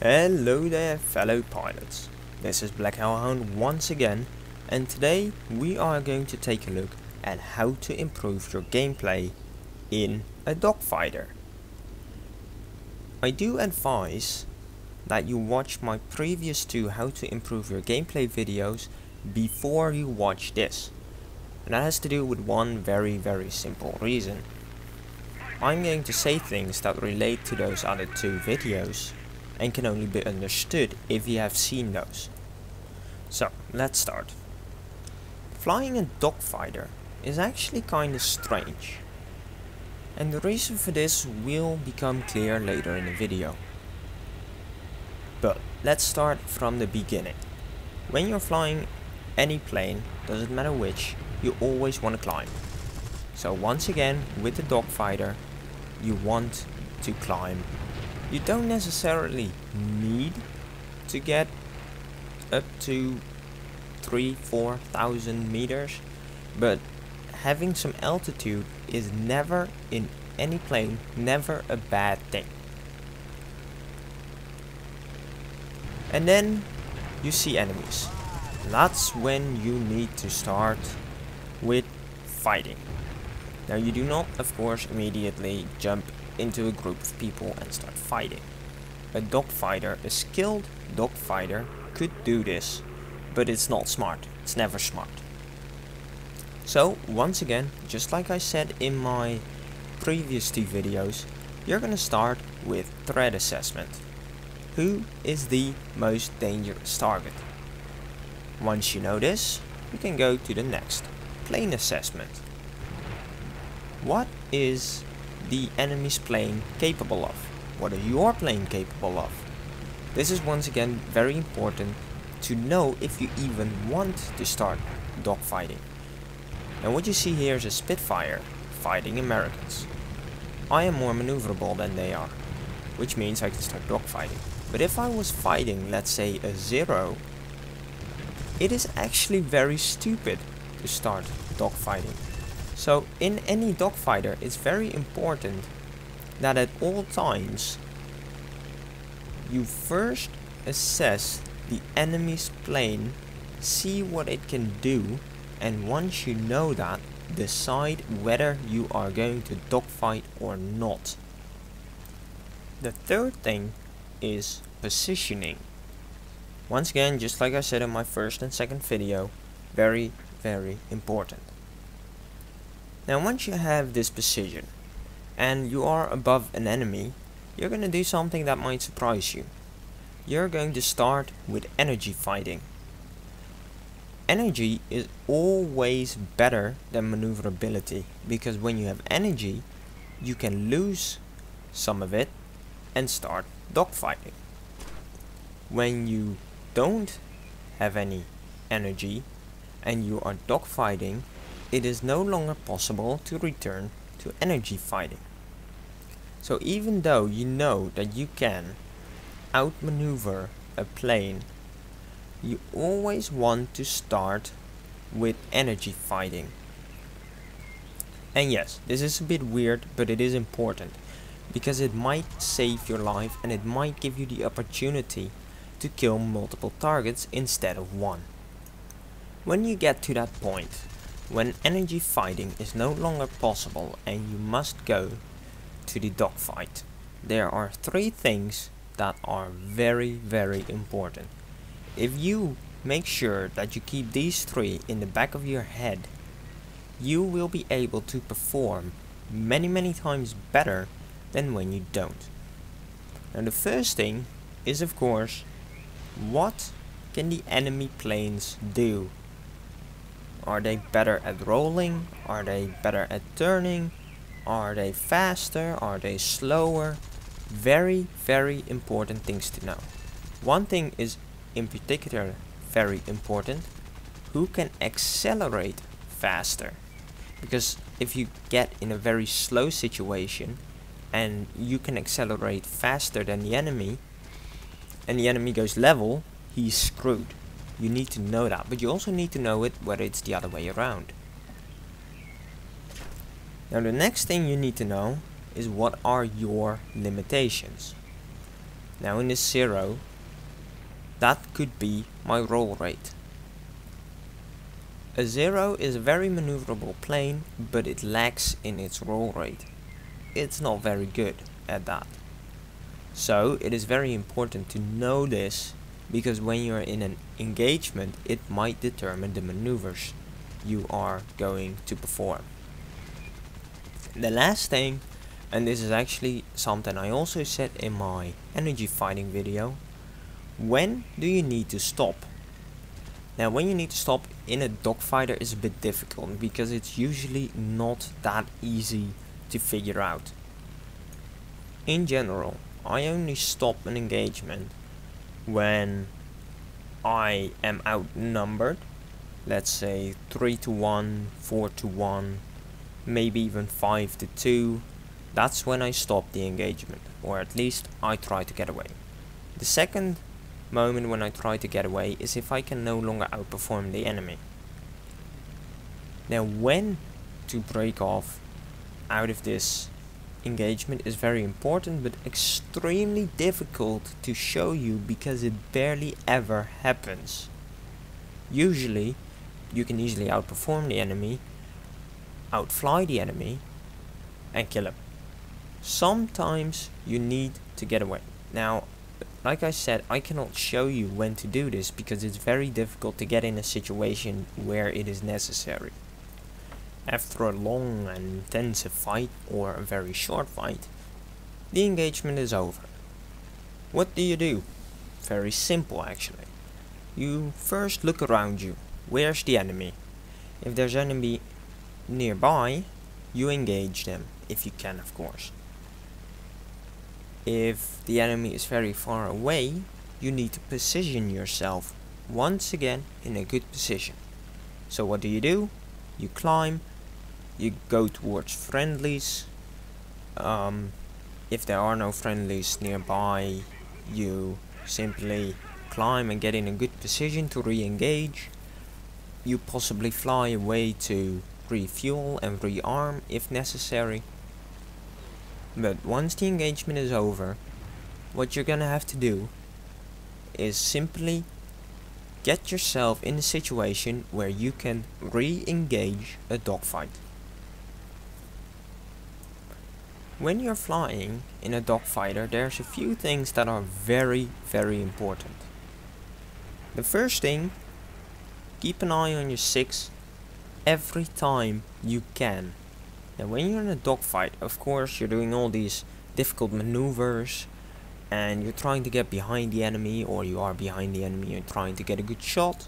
Hello there, fellow pilots. This is Black Hellhound once again, and today we are going to take a look at how to improve your gameplay in a dogfighter. I do advise that you watch my previous two how to improve your gameplay videos before you watch this. And that has to do with one very simple reason. I'm going to say things that relate to those other two videos and can only be understood if you have seen those. So, let's start. Flying a dogfighter is actually kinda strange. And the reason for this will become clear later in the video. But let's start from the beginning. When you're flying any plane, doesn't matter which, you always want to climb. So once again, with the dogfighter, you want to climb. You don't necessarily need to get up to 3,000–4,000 meters, but having some altitude is never, in any plane, never a bad thing. And then you see enemies. That's when you need to start with fighting. Now you do not, of course, immediately jump into a group of people and start fighting. A dogfighter, a skilled dogfighter, could do this, but it's not smart. It's never smart. So once again, just like I said in my previous two videos, you're gonna start with threat assessment. Who is the most dangerous target? Once you know this, you can go to the next, plane assessment. What is the enemy's plane capable of? What is your plane capable of? This is once again very important to know if you even want to start dogfighting. Now what you see here is a Spitfire fighting Americans. I am more maneuverable than they are, which means I can start dogfighting. But if I was fighting, let's say, a Zero, it is actually very stupid to start dogfighting. So in any dogfighter, it's very important that at all times you first assess the enemy's plane, see what it can do, and once you know that, decide whether you are going to dogfight or not. The third thing is positioning. Once again, just like I said in my first and second video, very important. Now once you have this position and you are above an enemy, you're going to do something that might surprise you. You're going to start with energy fighting. Energy is always better than maneuverability, because when you have energy, you can lose some of it and start dogfighting. When you don't have any energy and you are dogfighting, it is no longer possible to return to energy fighting. So even though you know that you can outmaneuver a plane, you always want to start with energy fighting. And yes, this is a bit weird, but it is important, because it might save your life and it might give you the opportunity to kill multiple targets instead of one. When you get to that point, when energy fighting is no longer possible and you must go to the dogfight, there are three things that are very important. If you make sure that you keep these three in the back of your head, you will be able to perform many times better than when you don't. Now the first thing is, of course, what can the enemy planes do? Are they better at rolling? Are they better at turning? Are they faster? Are they slower? Very important things to know. One thing is in particular very important: who can accelerate faster? Because if you get in a very slow situation and you can accelerate faster than the enemy, and the enemy goes level, he's screwed. You need to know that, but you also need to know it whether it's the other way around. Now the next thing you need to know is what are your limitations. Now in this 0, that could be my roll rate. A 0 is a very maneuverable plane, but it lacks in its roll rate. It's not very good at that. So it is very important to know this, because when you're in an engagement, it might determine the maneuvers you are going to perform. The last thing, and this is actually something I also said in my energy fighting video, when do you need to stop? Now when you need to stop in a dogfighter is a bit difficult, because it's usually not that easy to figure out. In general, I only stop an engagement when I am outnumbered, let's say 3 to 1, 4 to 1, maybe even 5 to 2. That's when I stop the engagement, or at least I try to get away. The second moment when I try to get away is if I can no longer outperform the enemy. Now when to break off out of this engagement is very important, but extremely difficult to show you, because it barely ever happens. Usually you can easily outperform the enemy, outfly the enemy, and kill him. Sometimes you need to get away. Now, like I said, I cannot show you when to do this, because it's very difficult to get in a situation where it is necessary. After a long and intensive fight, or a very short fight, the engagement is over. What do? Very simple actually. You first look around you. Where's the enemy? If there's enemy nearby, you engage them, if you can, of course. If the enemy is very far away, you need to position yourself once again in a good position. So what do? You climb, you go towards friendlies. If there are no friendlies nearby, you simply climb and get in a good position to re-engage. You possibly fly away to refuel and rearm if necessary. But once the engagement is over, what you're gonna have to do is simply get yourself in a situation where you can re-engage a dogfight. When you're flying in a dogfighter, there's a few things that are very, very important. The first thing, keep an eye on your 6 every time you can. Now when you're in a dogfight, of course you're doing all these difficult maneuvers, and you're trying to get behind the enemy, or you are behind the enemy and trying to get a good shot.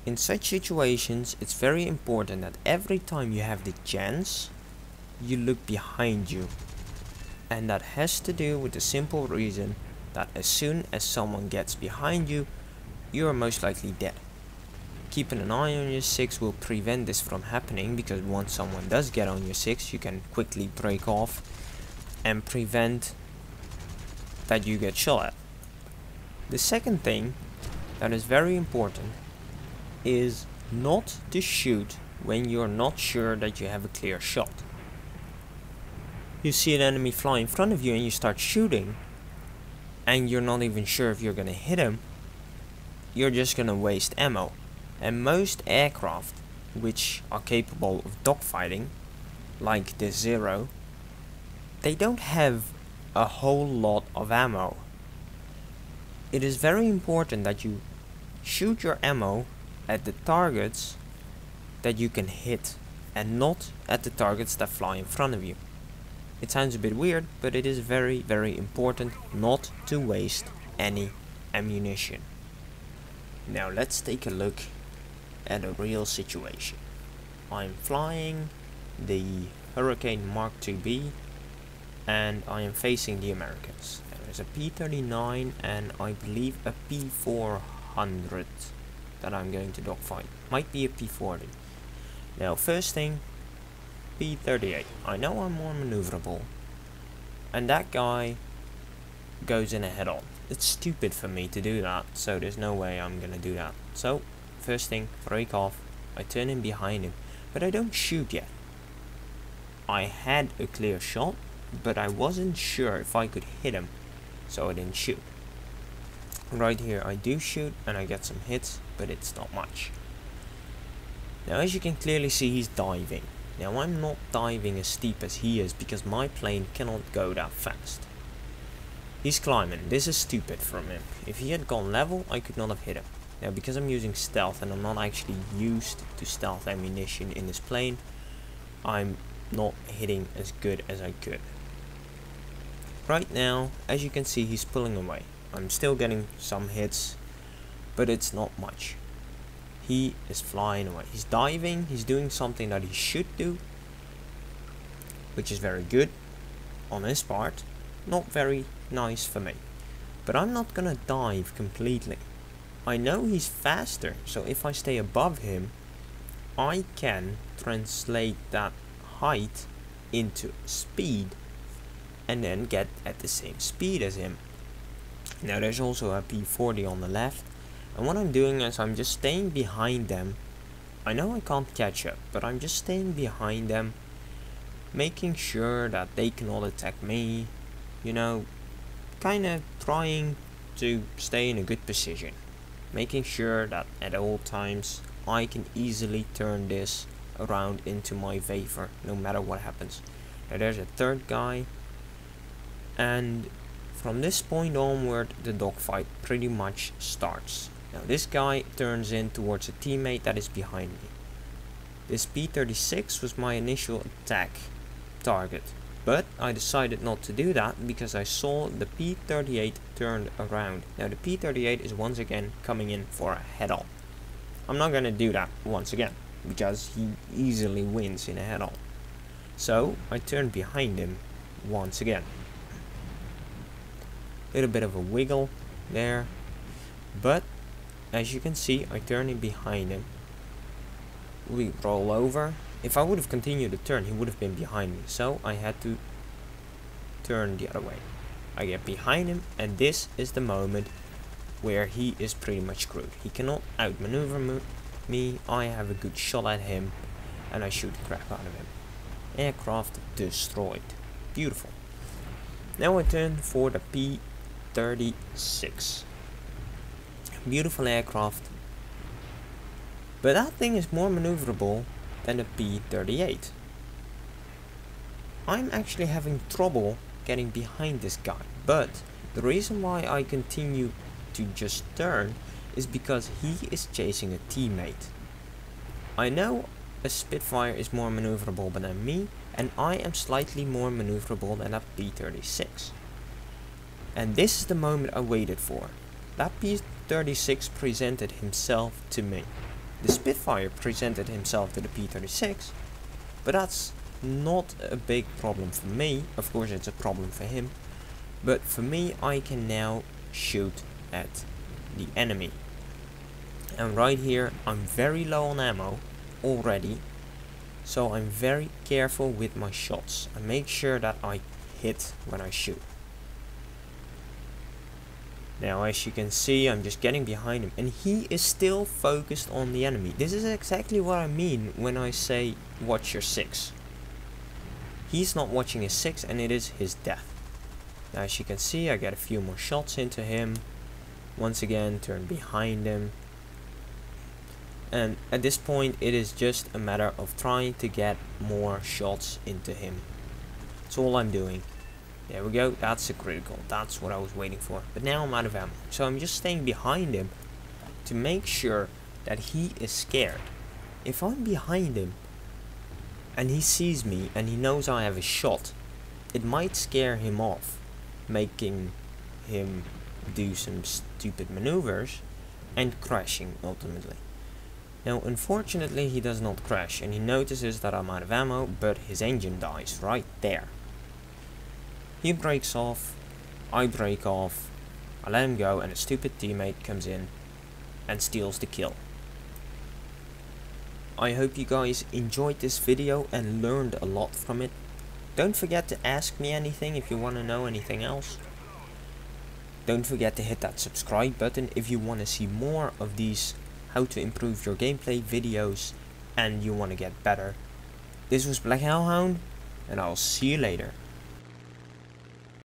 In such situations, it's very important that every time you have the chance, you look behind you. And that has to do with the simple reason that as soon as someone gets behind you, you are most likely dead. Keeping an eye on your 6 will prevent this from happening, because once someone does get on your 6, you can quickly break off and prevent that you get shot at. The second thing that is very important is not to shoot when you're not sure that you have a clear shot. You see an enemy fly in front of you and you start shooting, and you're not even sure if you're gonna hit him, you're just gonna waste ammo. And most aircraft which are capable of dogfighting, like the 0, they don't have a whole lot of ammo. It is very important that you shoot your ammo at the targets that you can hit, and not at the targets that fly in front of you. It sounds a bit weird, but it is very, very important not to waste any ammunition. Now let's take a look at a real situation. I'm flying the Hurricane Mark IIB, and I am facing the Americans. There is a P-39 and I believe a P-400 that I'm going to dogfight. Might be a P-40. Now first thing, P-38. I know I'm more maneuverable, and that guy goes in a head-on. It's stupid for me to do that, so there's no way I'm gonna do that. So first thing, break off. I turn in behind him, but I don't shoot yet. I had a clear shot, but I wasn't sure if I could hit him. so I didn't shoot. Right here I do shoot and I get some hits, but it's not much. Now as you can clearly see, he's diving. Now I'm not diving as steep as he is because my plane cannot go that fast. He's climbing. This is stupid from him. If he had gone level, I could not have hit him. Now because I'm using stealth and I'm not actually used to stealth ammunition in this plane, I'm not hitting as good as I could. Right now, as you can see, he's pulling away. I'm still getting some hits, but it's not much. He is flying away. He's diving. He's doing something that he should do, which is very good on his part. Not very nice for me. But I'm not gonna dive completely. I know he's faster, so if I stay above him, I can translate that height into speed and then get at the same speed as him. Now there's also a P40 on the left, and what I'm doing is I'm just staying behind them. I know I can't catch up, but I'm just staying behind them, making sure that they cannot attack me, you know, kinda trying to stay in a good position, making sure that at all times I can easily turn this around into my favor no matter what happens. Now there's a third guy, and from this point onward the dogfight pretty much starts. Now this guy turns in towards a teammate that is behind me. This P36 was my initial attack target, but I decided not to do that because I saw the P38 turned around. Now the P38 is once again coming in for a head-on. I'm not gonna do that once again because he easily wins in a head-on. So I turned behind him once again. Little bit of a wiggle there, but as you can see, I turn in behind him. We roll over. If I would have continued to turn, he would have been behind me, so I had to turn the other way. I get behind him, and this is the moment where he is pretty much screwed. He cannot outmaneuver me. I have a good shot at him, and I shoot the crap out of him. Aircraft destroyed. Beautiful. Now I turn for the P36. Beautiful aircraft, but that thing is more maneuverable than the P38. I'm actually having trouble getting behind this guy, but the reason why I continue to just turn is because he is chasing a teammate. I know a Spitfire is more maneuverable than me, and I am slightly more maneuverable than a P36. And this is the moment I waited for. That P36 presented himself to me. The Spitfire presented himself to the P36, but that's not a big problem for me. Of course it's a problem for him, but for me, I can now shoot at the enemy. And right here I'm very low on ammo already, so I'm very careful with my shots. I make sure that I hit when I shoot. Now as you can see, I'm just getting behind him, and he is still focused on the enemy. This is exactly what I mean when I say watch your 6. He's not watching his 6, and it is his death. Now as you can see, I get a few more shots into him. Once again, turn behind him. And at this point, it is just a matter of trying to get more shots into him. That's all I'm doing. There we go, that's a critical, that's what I was waiting for. But now I'm out of ammo, so I'm just staying behind him to make sure that he is scared. If I'm behind him and he sees me and he knows I have a shot, it might scare him off, making him do some stupid maneuvers and crashing ultimately. Now unfortunately he does not crash, and he notices that I'm out of ammo, but his engine dies right there. He breaks off, I break off, I let him go, and a stupid teammate comes in and steals the kill. I hope you guys enjoyed this video and learned a lot from it. Don't forget to ask me anything if you want to know anything else. Don't forget to hit that subscribe button if you want to see more of these how to improve your gameplay videos and you want to get better. This was Black Hellhound, and I'll see you later.